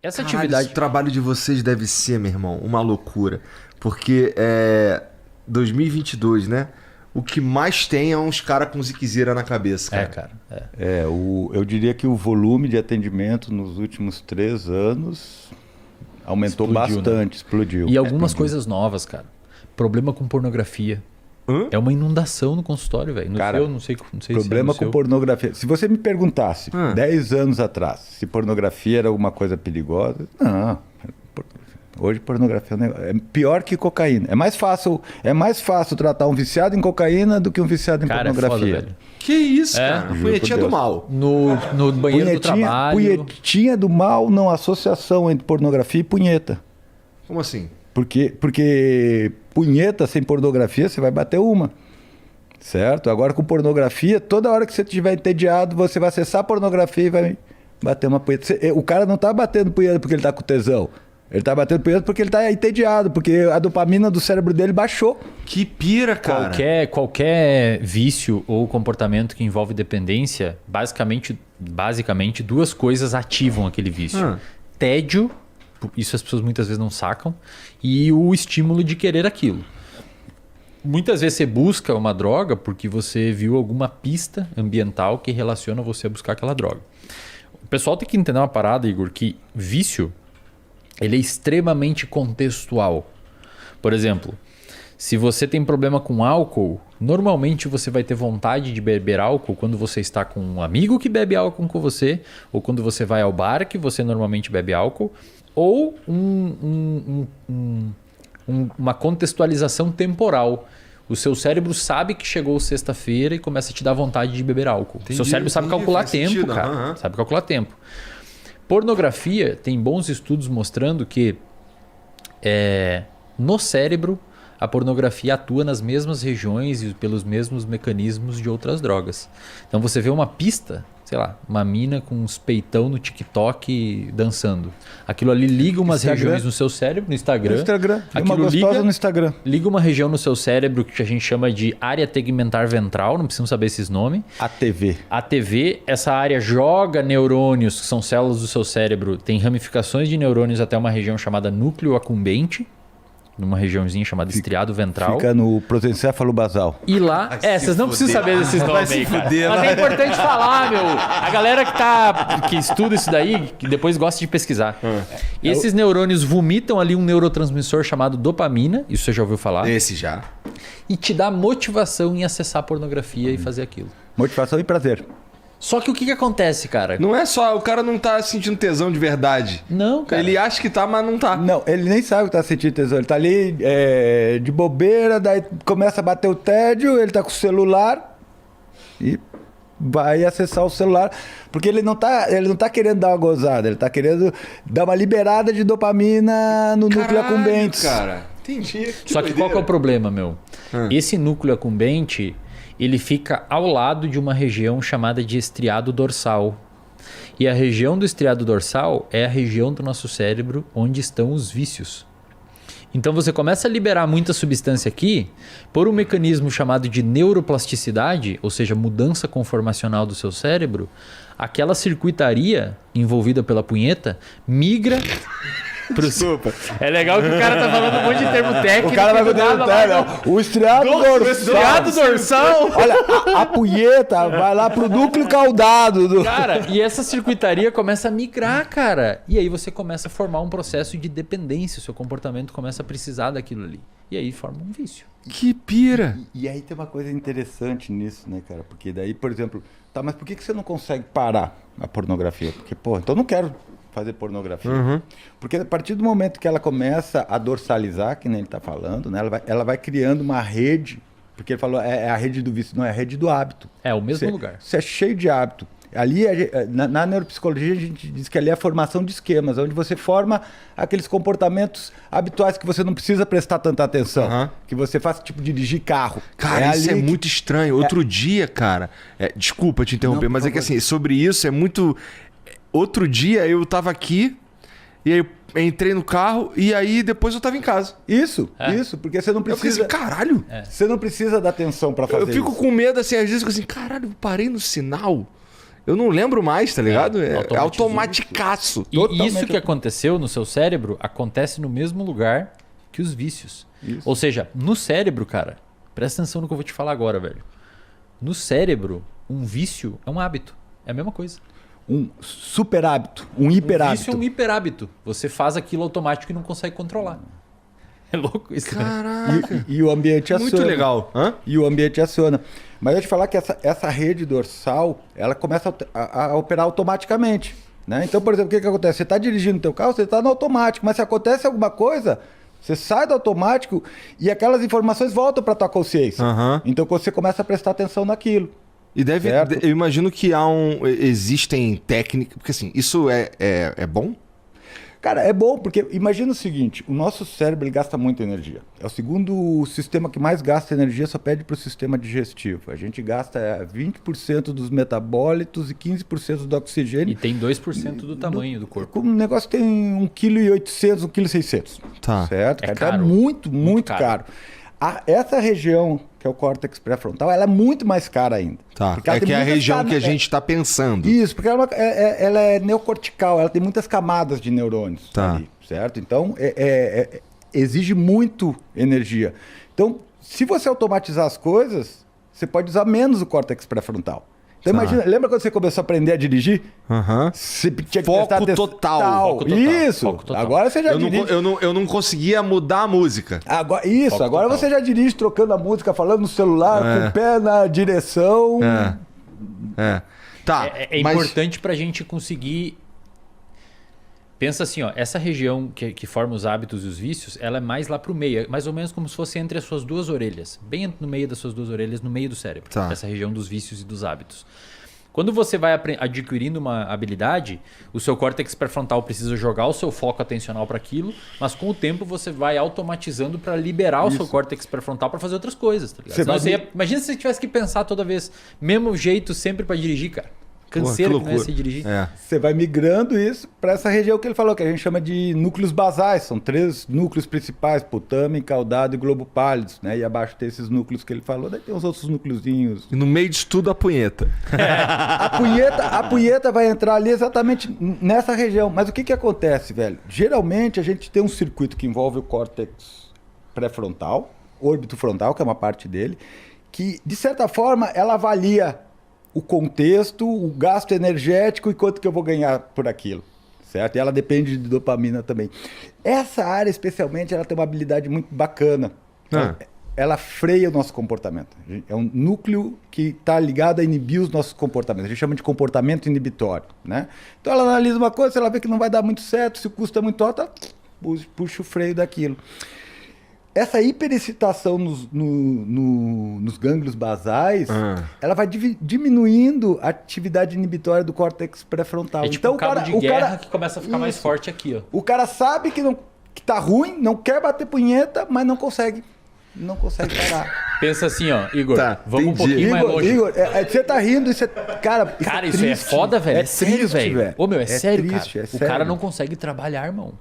Essa Caralho, atividade... o trabalho de vocês deve ser, meu irmão, uma loucura. Porque 2022, né? O que mais tem é uns caras com ziquezira na cabeça, cara. Eu diria que o volume de atendimento nos últimos 3 anos aumentou bastante, explodiu. E algumas coisas novas, cara. Problema com pornografia. É uma inundação no consultório, velho. Cara, eu não sei problema se com pornografia. Se você me perguntasse 10 anos atrás se pornografia era alguma coisa perigosa, não. Hoje pornografia é pior que cocaína. É mais fácil tratar um viciado em cocaína do que um viciado em pornografia. É foda, velho. Que isso, cara? Punhetinha do mal. No banheiro do trabalho. Punhetinha do mal, não associação entre pornografia e punheta. Como assim? Porque punheta sem pornografia, você vai bater uma. Certo? Agora com pornografia, toda hora que você estiver entediado, você vai acessar a pornografia e vai bater uma punheta. O cara não tá batendo punheta porque ele tá com tesão. Ele tá batendo punheta porque ele tá entediado, porque a dopamina do cérebro dele baixou. Que pira, cara. Qualquer vício ou comportamento que envolve dependência, basicamente 2 coisas ativam aquele vício. Tédio, isso as pessoas muitas vezes não sacam, e o estímulo de querer aquilo. Muitas vezes você busca uma droga porque você viu alguma pista ambiental que relaciona você a buscar aquela droga. O pessoal tem que entender uma parada, Igor, que vício ele é extremamente contextual. Por exemplo, se você tem problema com álcool, normalmente você vai ter vontade de beber álcool quando você está com um amigo que bebe álcool com você, ou quando você vai ao bar que você normalmente bebe álcool, ou uma contextualização temporal. O seu cérebro sabe que chegou sexta-feira e começa a te dar vontade de beber álcool. O seu cérebro sabe calcular tempo, cara. Sabe calcular tempo. Pornografia tem bons estudos mostrando que no cérebro a pornografia atua nas mesmas regiões e pelos mesmos mecanismos de outras drogas. Então você vê uma pista, sei lá, uma mina com uns peitão no TikTok dançando. Aquilo ali liga umas regiões no seu cérebro, no Instagram. Uma gostosa no Instagram. Liga uma região no seu cérebro que a gente chama de área tegmentar ventral, não precisamos saber esses nomes. ATV, essa área joga neurônios, que são células do seu cérebro, tem ramificações de neurônios até uma região chamada núcleo acumbente, numa regiãozinha chamada estriado ventral. Fica no prosencéfalo basal. E lá... vocês não precisam saber desses nomes aí, cara. Mas é importante falar, meu. A galera que estuda isso daí, que depois gosta de pesquisar. E esses neurônios vomitam ali um neurotransmissor chamado dopamina. Isso você já ouviu falar? Esse já. E te dá motivação em acessar a pornografia e fazer aquilo. Motivação e prazer. Só que o que acontece, cara? Não é só... O cara não tá sentindo tesão de verdade. Não, cara. Ele acha que tá, mas não tá. Não, ele nem sabe que tá sentindo tesão. Ele tá ali de bobeira, daí começa a bater o tédio, ele tá com o celular e vai acessar o celular. Porque ele não tá querendo dar uma gozada, ele tá querendo dar uma liberada de dopamina no núcleo acumbente. Cara, entendi. Só que qual que é o problema, meu? Esse núcleo acumbente... ele fica ao lado de uma região chamada de estriado dorsal. E a região do estriado dorsal é a região do nosso cérebro onde estão os vícios. Então você começa a liberar muita substância aqui por um mecanismo chamado de neuroplasticidade, ou seja, mudança conformacional do seu cérebro. Aquela circuitaria envolvida pela punheta migra... Desculpa. É legal que o cara tá falando um monte de termo técnico. O cara vai o estriado dorsal. O estriado dorsal. Olha, a punheta vai lá pro núcleo caudado. Cara, e essa circuitaria começa a migrar, cara. E aí você começa a formar um processo de dependência. O seu comportamento começa a precisar daquilo ali. E aí forma um vício. Que pira. E aí tem uma coisa interessante nisso, né, cara? Porque daí, por exemplo... Tá, mas por que você não consegue parar a pornografia? Porque, então eu não quero... fazer pornografia. Porque a partir do momento que ela começa a dorsalizar, que nem ele está falando, né, ela vai criando uma rede, porque ele falou, é a rede do vício, não, é a rede do hábito. É o mesmo lugar. Você é cheio de hábito. Ali, na neuropsicologia, a gente diz que ali é a formação de esquemas, onde você forma aqueles comportamentos habituais que você não precisa prestar tanta atenção. Que você faz, tipo, dirigir carro. Cara, isso é muito estranho. Outro dia, cara... desculpa te interromper, mas é que assim, sobre isso é muito... Outro dia eu tava aqui, e aí eu entrei no carro, e aí depois eu tava em casa. Isso, porque você não precisa... Eu fiquei assim, caralho! Você não precisa dar atenção pra fazer isso. Eu fico com medo, assim, às vezes eu fico assim, caralho, eu parei no sinal, Eu não lembro mais, tá ligado? É automatizou automaticaço. E isso que aconteceu no seu cérebro acontece no mesmo lugar que os vícios. Isso. Ou seja, no cérebro, cara, presta atenção no que eu vou te falar agora, velho. No cérebro, um vício é um hábito. É a mesma coisa. Um super hábito, um hiper Um hábito. vício é um hiperhábito. Você faz aquilo automático e não consegue controlar. É louco isso, né? Caraca. E o ambiente aciona. Muito legal. Hã? E o ambiente aciona. Mas eu ia te falar que essa rede dorsal, ela começa a operar automaticamente. Né? Então, por exemplo, o que acontece? Você está dirigindo o teu carro, você está no automático. Mas se acontece alguma coisa, você sai do automático e aquelas informações voltam para tua consciência. Aham. Então você começa a prestar atenção naquilo. E Certo. eu imagino que existem técnicas, porque assim, isso é bom? Cara, é bom porque imagina o seguinte, o nosso cérebro ele gasta muita energia. É o segundo sistema que mais gasta energia, só pede para o sistema digestivo. A gente gasta 20% dos metabólitos e 15% do oxigênio. E tem 2% do tamanho do corpo. O negócio tem 1,8 kg, 1,6 kg. Tá. Certo? É Cara? caro. Então é muito caro. Essa região, que é o córtex pré-frontal, ela é muito mais cara ainda. Tá. Porque ela É tem que é a muitas região que a gente está pensando. Isso, porque ela é neocortical, ela tem muitas camadas de neurônios Tá. ali, certo? Então, exige muito energia. Então, se você automatizar as coisas, você pode usar menos o córtex pré-frontal. Então, Tá. imagina, lembra quando você começou a aprender a dirigir? Aham. Você tinha que Foco prestar atenção. total. Foco total. Isso. Foco total. Agora você já dirige. Eu não conseguia mudar a música. Agora, Foco agora total. você já dirige trocando a música, falando no celular, com o pé na direção. Tá. É mas... importante pra gente conseguir. Pensa assim, ó, essa região que forma os hábitos e os vícios, ela é mais lá pro meio, é mais ou menos como se fosse entre as suas duas orelhas, bem no meio das suas duas orelhas, no meio do cérebro, Tá. essa região dos vícios e dos hábitos. Quando você vai adquirindo uma habilidade, o seu córtex pré-frontal precisa jogar o seu foco atencional para aquilo, mas com o tempo você vai automatizando para liberar o seu córtex pré-frontal para fazer outras coisas, tá ligado? Você Senão vai- imagina se você tivesse que pensar toda vez, mesmo jeito sempre para dirigir, cara. Canseira que não ia loucura. ser dirigir. É. Você vai migrando isso para essa região que ele falou, que a gente chama de núcleos basais. São 3 núcleos principais, putame, caudado e globo pálido, né? E abaixo tem esses núcleos que ele falou, daí tem uns outros núcleozinhos. E no meio disso tudo a punheta. A punheta vai entrar ali exatamente nessa região. Mas o que acontece, velho? Geralmente a gente tem um circuito que envolve o córtex pré-frontal, órbito frontal, que é uma parte dele, que, de certa forma, ela avalia o contexto, o gasto energético e quanto que eu vou ganhar por aquilo, certo? E ela depende de dopamina também. Essa área, especialmente, ela tem uma habilidade muito bacana. Ela freia o nosso comportamento. É um núcleo que está ligado a inibir os nossos comportamentos. A gente chama de comportamento inibitório, né? Então ela analisa uma coisa, se ela vê que não vai dar muito certo, se o custo é muito alto, ela puxa o freio daquilo. Essa hiperexcitação nos gânglios basais, ela vai diminuindo a atividade inibitória do córtex pré-frontal. É tipo um cabo de guerra que começa a ficar mais forte aqui, ó. O cara sabe que tá ruim, não quer bater punheta, mas não consegue parar. Pensa assim, ó, Igor, Tá, vamos um entendi. pouquinho mais longe. Igor, você tá rindo, isso é... Cara, Cara, isso triste. é foda, velho. É sério, triste, velho. Ô, meu, é sério, triste, cara. é O sério. cara não consegue trabalhar, irmão.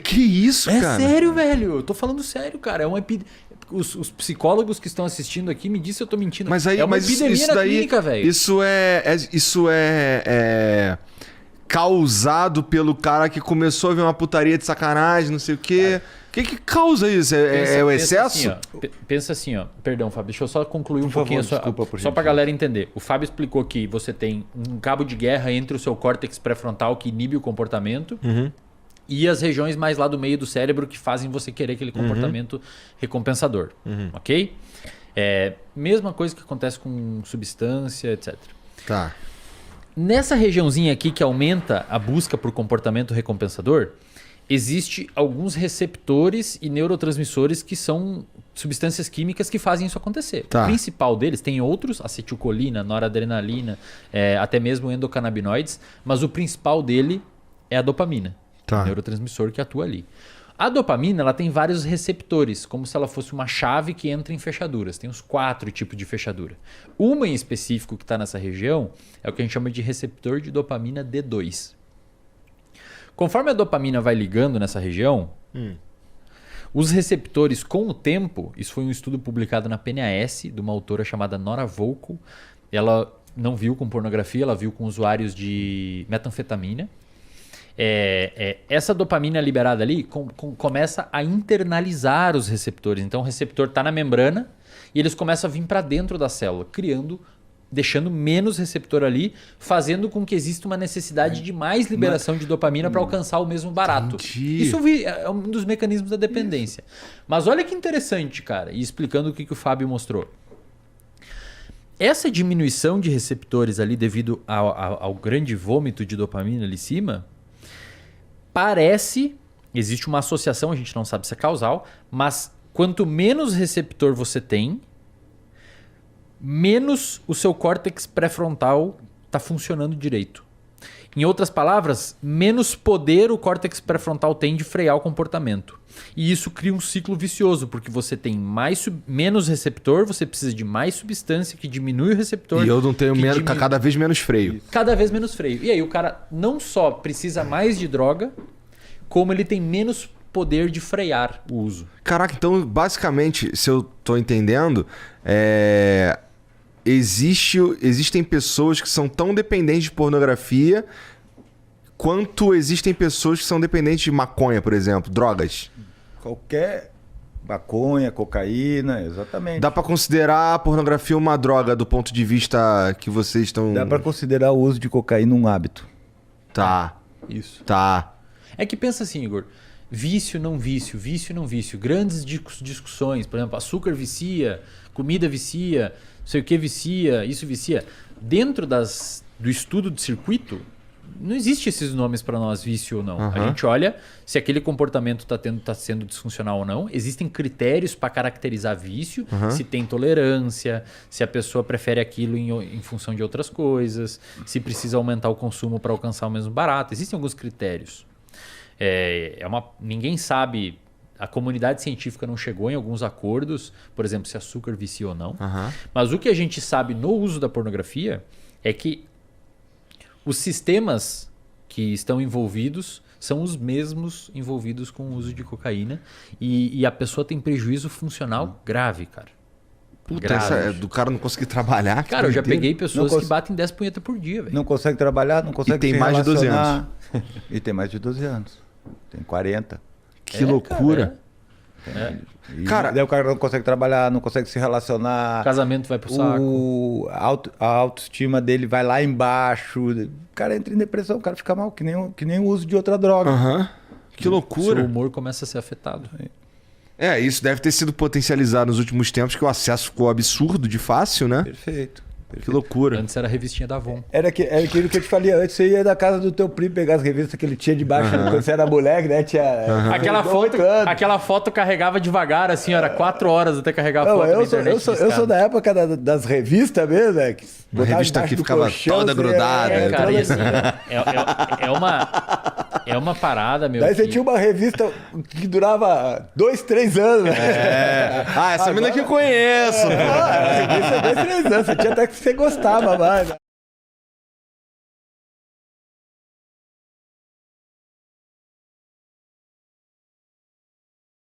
Que isso, É cara? sério, velho. Eu tô falando sério, cara. É uma os psicólogos que estão assistindo aqui me dizem se eu tô mentindo. Mas aí, é uma mas epidemia isso na daí, clínica, velho. isso é causado pelo cara que começou a ver uma putaria de sacanagem, não sei o quê. O que causa isso? É o excesso? Pensa assim, ó. Perdão, Fábio, deixa eu só concluir um Por pouquinho favor, desculpa, por só pra gentileza. galera entender. O Fábio explicou que você tem um cabo de guerra entre o seu córtex pré-frontal que inibe o comportamento e as regiões mais lá do meio do cérebro que fazem você querer aquele comportamento recompensador. Ok? Mesma coisa que acontece com substância, etc. Tá. Nessa regiãozinha aqui que aumenta a busca por comportamento recompensador, existe alguns receptores e neurotransmissores que são substâncias químicas que fazem isso acontecer. Tá. O principal deles, tem outros, acetilcolina, noradrenalina, até mesmo endocannabinoides, mas o principal dele é a dopamina, Tá. o neurotransmissor que atua ali. A dopamina ela tem vários receptores, como se ela fosse uma chave que entra em fechaduras. Tem uns 4 tipos de fechadura. Uma em específico que está nessa região é o que a gente chama de receptor de dopamina D2. Conforme a dopamina vai ligando nessa região, os receptores com o tempo, isso foi um estudo publicado na PNAS, de uma autora chamada Nora Volkow, ela não viu com pornografia, ela viu com usuários de metanfetamina. Essa dopamina liberada ali começa a internalizar os receptores. Então o receptor está na membrana e eles começam a vir para dentro da célula, deixando menos receptor ali, fazendo com que exista uma necessidade de mais liberação de dopamina para alcançar o mesmo barato. Entendi. Isso é um dos mecanismos da dependência. Mas olha que interessante, cara, e explicando o que o Fábio mostrou. Essa diminuição de receptores ali devido ao grande vômito de dopamina ali em cima, existe uma associação, a gente não sabe se é causal, mas quanto menos receptor você tem, menos o seu córtex pré-frontal está funcionando direito. Em outras palavras, menos poder o córtex pré-frontal tem de frear o comportamento. E isso cria um ciclo vicioso, porque você tem menos receptor, você precisa de mais substância que diminui o receptor. E eu não tenho cada vez menos freio. Cada vez menos freio. E aí o cara não só precisa mais de droga, como ele tem menos poder de frear o uso. Caraca, então basicamente, se eu tô entendendo, existem pessoas que são tão dependentes de pornografia quanto existem pessoas que são dependentes de maconha, por exemplo, drogas. Qualquer maconha, cocaína, exatamente. Dá pra considerar a pornografia uma droga do ponto de vista que vocês estão... Dá pra considerar o uso de cocaína um hábito. Tá. Isso. Tá. É que pensa assim, Igor, vício não vício, vício não vício. Grandes discussões, por exemplo, açúcar vicia, comida vicia, não sei o que vicia, isso vicia. Dentro do estudo de circuito, não existe esses nomes para nós, vício ou não. Uhum. A gente olha se aquele comportamento está sendo disfuncional ou não. Existem critérios para caracterizar vício, se tem tolerância, se a pessoa prefere aquilo em função de outras coisas, se precisa aumentar o consumo para alcançar o mesmo barato. Existem alguns critérios. Ninguém sabe, a comunidade científica não chegou em alguns acordos, por exemplo, se açúcar vicia ou não. Mas o que a gente sabe no uso da pornografia é que os sistemas que estão envolvidos são os mesmos envolvidos com o uso de cocaína e a pessoa tem prejuízo funcional grave, cara. Puta, do cara não conseguir trabalhar. Cara, eu já peguei pessoas que batem 10 punhetas por dia, velho. Não consegue trabalhar, não consegue tem mais de 12 anos. E tem mais de 12 anos. Tem 40. Que loucura. Cara, daí o cara não consegue trabalhar, não consegue se relacionar. O casamento vai pro saco. A autoestima dele vai lá embaixo. O cara entra em depressão, o cara fica mal, que nem o uso de outra droga. Que loucura. O seu humor começa a ser afetado. Isso deve ter sido potencializado nos últimos tempos, que o acesso ficou absurdo de fácil, né? Perfeito. Que loucura. Antes era a revistinha da Avon. Era aquilo que eu te falei antes. Você ia da casa do teu primo pegar as revistas que ele tinha debaixo quando você era moleque, né? Aquela foto carregava devagar, assim, era 4 horas até carregar a foto na internet. Eu sou da época das revistas mesmo, né? Uma revista que ficava toda grudada. Cara, e assim, é uma parada, meu. Daí você tinha uma revista que durava 2, 3 anos, né? Essa menina que eu conheço. Revista 2, 3 anos. Você tinha até que você gostava mais.